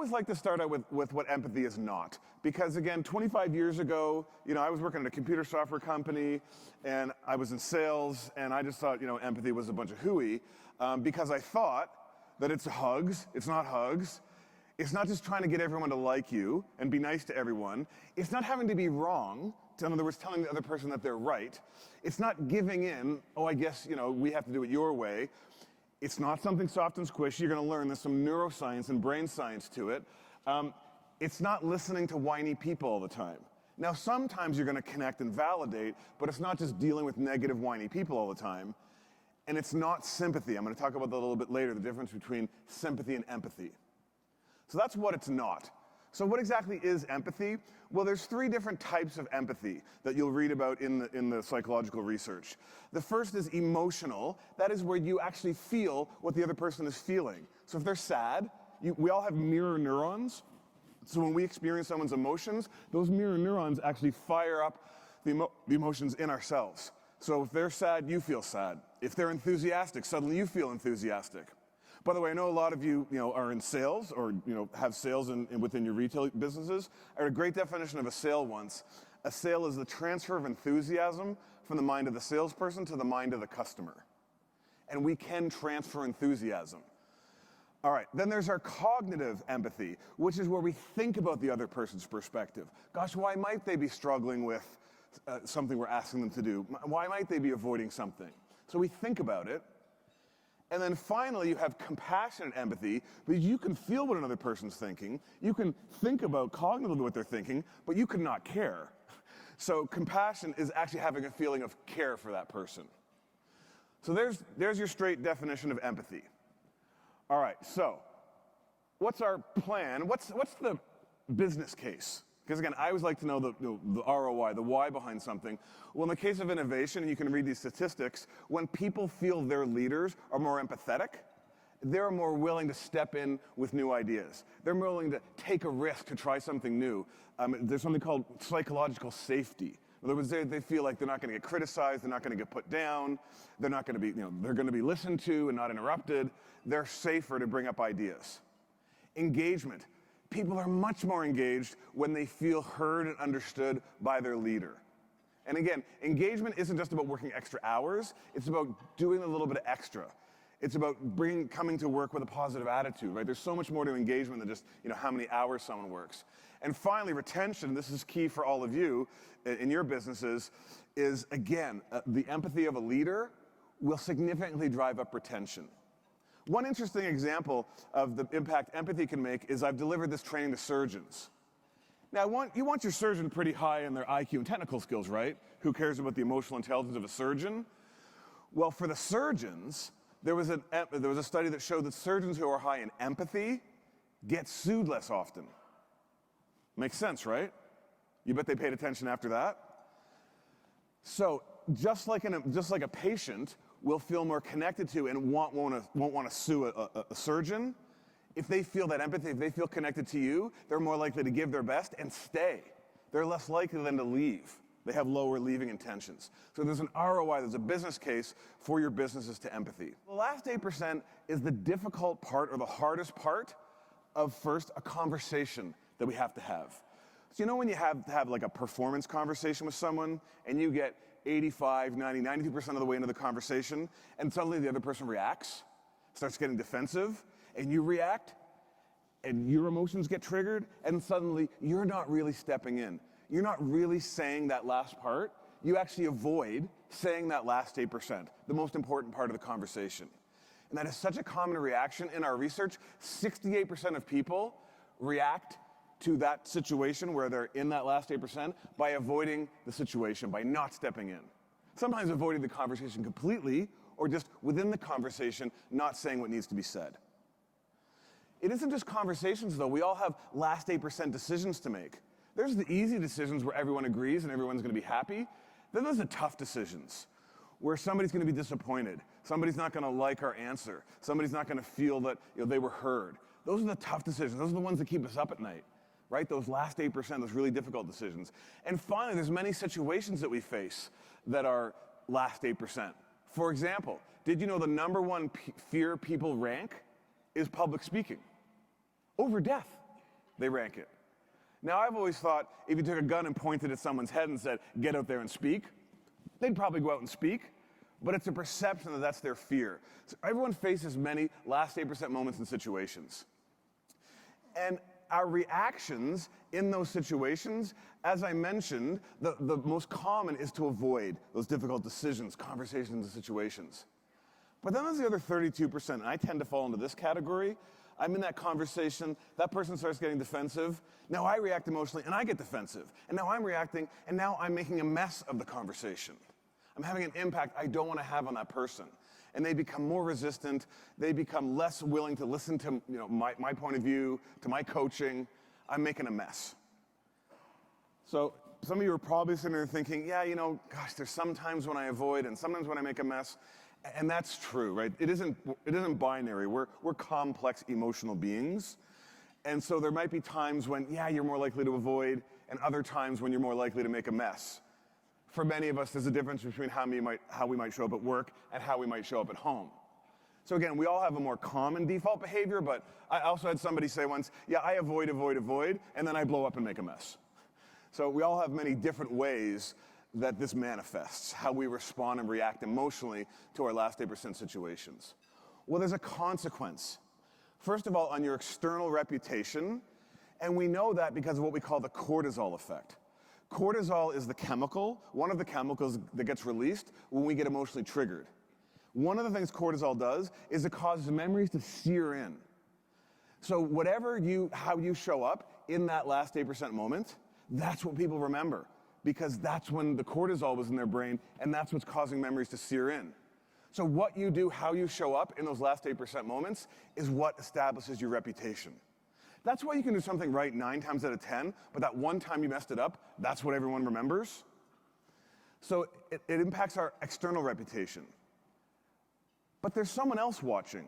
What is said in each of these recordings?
always like to start out with what empathy is not. Because again, 25 years ago, I was working at a computer software company, and I was in sales, and I just thought, empathy was a bunch of hooey, because I thought that it's hugs. It's not hugs. It's not just trying to get everyone to like you and be nice to everyone. It's not having to be wrong, in other words, telling the other person that they're right. It's not giving in, oh, I guess, we have to do it your way. It's not something soft and squishy. You're going to learn there's some neuroscience and brain science to it. It's not listening to whiny people all the time. Now, sometimes you're going to connect and validate, but it's not just dealing with negative, whiny people all the time. And it's not sympathy. I'm going to talk about that a little bit later, the difference between sympathy and empathy. So that's what it's not. So what exactly is empathy? Well, there's 3 different types of empathy that you'll read about in the psychological research. The first is emotional. That is where you actually feel what the other person is feeling. So if they're sad, we all have mirror neurons. So when we experience someone's emotions, those mirror neurons actually fire up the emotions in ourselves. So if they're sad, you feel sad. If they're enthusiastic, suddenly you feel enthusiastic. By the way, I know a lot of you, are in sales or have sales within your retail businesses. I heard a great definition of a sale once. A sale is the transfer of enthusiasm from the mind of the salesperson to the mind of the customer. And we can transfer enthusiasm. All right, then there's our cognitive empathy, which is where we think about the other person's perspective. Gosh, why might they be struggling with something we're asking them to do? Why might they be avoiding something? So we think about it. And then finally, you have compassionate empathy, because you can feel what another person's thinking. You can think about cognitively what they're thinking, but you could not care. So compassion is actually having a feeling of care for that person. So there's your straight definition of empathy. All right, so what's our plan? What's the business case? Because again, I always like to know the ROI, the why behind something. Well, in the case of innovation, and you can read these statistics, when people feel their leaders are more empathetic, they're more willing to step in with new ideas. They're more willing to take a risk to try something new. There's something called psychological safety. In other words, they feel like they're not going to get criticized, they're not going to get put down, they're not going to be, they're going to be listened to and not interrupted. They're safer to bring up ideas. Engagement. People are much more engaged when they feel heard and understood by their leader. And again, engagement isn't just about working extra hours, it's about doing a little bit of extra. It's about coming to work with a positive attitude, right? There's so much more to engagement than just how many hours someone works. And finally, retention, this is key for all of you in your businesses, is again, the empathy of a leader will significantly drive up retention. One interesting example of the impact empathy can make is I've delivered this training to surgeons. Now, you want your surgeon pretty high in their IQ and technical skills, right? Who cares about the emotional intelligence of a surgeon? Well, for the surgeons, there was a study that showed that surgeons who are high in empathy get sued less often. Makes sense, right? You bet they paid attention after that? So, just like a patient will feel more connected to and won't want to sue a surgeon, if they feel that empathy, if they feel connected to you, they're more likely to give their best and stay. They're less likely than to leave. They have lower leaving intentions. So there's an ROI, there's a business case for your businesses to empathy. The last 8% is the difficult part or the hardest part of first a conversation that we have to have. So when you have like a performance conversation with someone and you get 85, 90, 92% of the way into the conversation and suddenly the other person reacts, starts getting defensive, and you react, and your emotions get triggered, and suddenly you're not really stepping in. You're not really saying that last part. You actually avoid saying that last 8%, the most important part of the conversation. And that is such a common reaction in our research. 68% of people react to that situation where they're in that last 8% by avoiding the situation, by not stepping in. Sometimes avoiding the conversation completely, or just within the conversation, not saying what needs to be said. It isn't just conversations, though. We all have last 8% decisions to make. There's the easy decisions where everyone agrees and everyone's going to be happy. Then there's the tough decisions where somebody's going to be disappointed. Somebody's not going to like our answer. Somebody's not going to feel that they were heard. Those are the tough decisions. Those are the ones that keep us up at night, right? Those last 8%, those really difficult decisions. And finally, there's many situations that we face that are last 8%. For example, did you know the number one fear people rank is public speaking over death? They rank it. Now, I've always thought if you took a gun and pointed at someone's head and said, get out there and speak, they'd probably go out and speak, but it's a perception that that's their fear. So everyone faces many last 8% moments and situations. And our reactions in those situations, as I mentioned, the most common is to avoid those difficult decisions, conversations, and situations. But then there's the other 32%, and I tend to fall into this category. I'm in that conversation, that person starts getting defensive, now I react emotionally and I get defensive. And now I'm reacting, and now I'm making a mess of the conversation. I'm having an impact I don't want to have on that person. And they become more resistant, they become less willing to listen to my point of view, to my coaching. I'm making a mess. So some of you are probably sitting there thinking, yeah, gosh, there's some times when I avoid and sometimes when I make a mess. And that's true, right? It isn't binary. We're complex emotional beings. And so there might be times when, yeah, you're more likely to avoid, and other times when you're more likely to make a mess. For many of us, there's a difference between how we might show up at work and how we might show up at home. So again, we all have a more common default behavior, but I also had somebody say once, yeah, I avoid, and then I blow up and make a mess. So we all have many different ways that this manifests, how we respond and react emotionally to our last 8% situations. Well, there's a consequence. First of all, on your external reputation, and we know that because of what we call the cortisol effect. Cortisol is the chemical, one of the chemicals that gets released when we get emotionally triggered. One of the things cortisol does is it causes memories to sear in. So how you show up in that last 8% moment, that's what people remember, because that's when the cortisol was in their brain, and that's what's causing memories to sear in. So what you do, how you show up in those last 8% moments is what establishes your reputation. That's why you can do something right 9 times out of 10, but that one time you messed it up, that's what everyone remembers. So it impacts our external reputation. But there's someone else watching.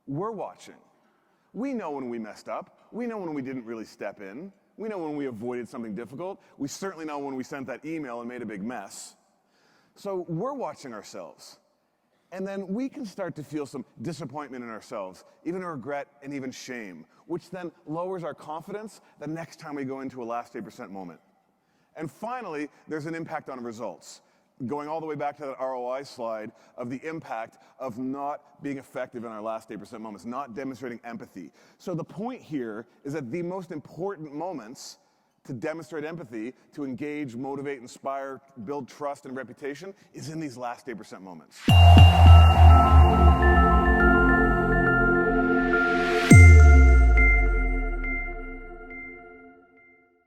We're watching. We know when we messed up. We know when we didn't really step in. We know when we avoided something difficult. We certainly know when we sent that email and made a big mess. So we're watching ourselves. And then we can start to feel some disappointment in ourselves, even regret and even shame, which then lowers our confidence the next time we go into a last 8% moment. And finally, there's an impact on results. Going all the way back to that ROI slide of the impact of not being effective in our last 8% moments, not demonstrating empathy. So the point here is that the most important moments to demonstrate empathy, to engage, motivate, inspire, build trust and reputation is in these last 8% moments.